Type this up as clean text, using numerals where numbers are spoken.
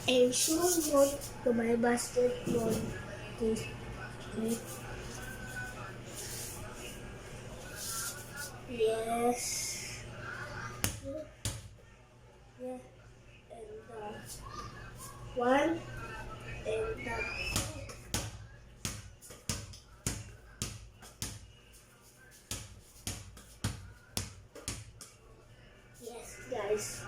and shoe mode to my basket mode. This, this. Yes. Yeah. And one and yes, guys.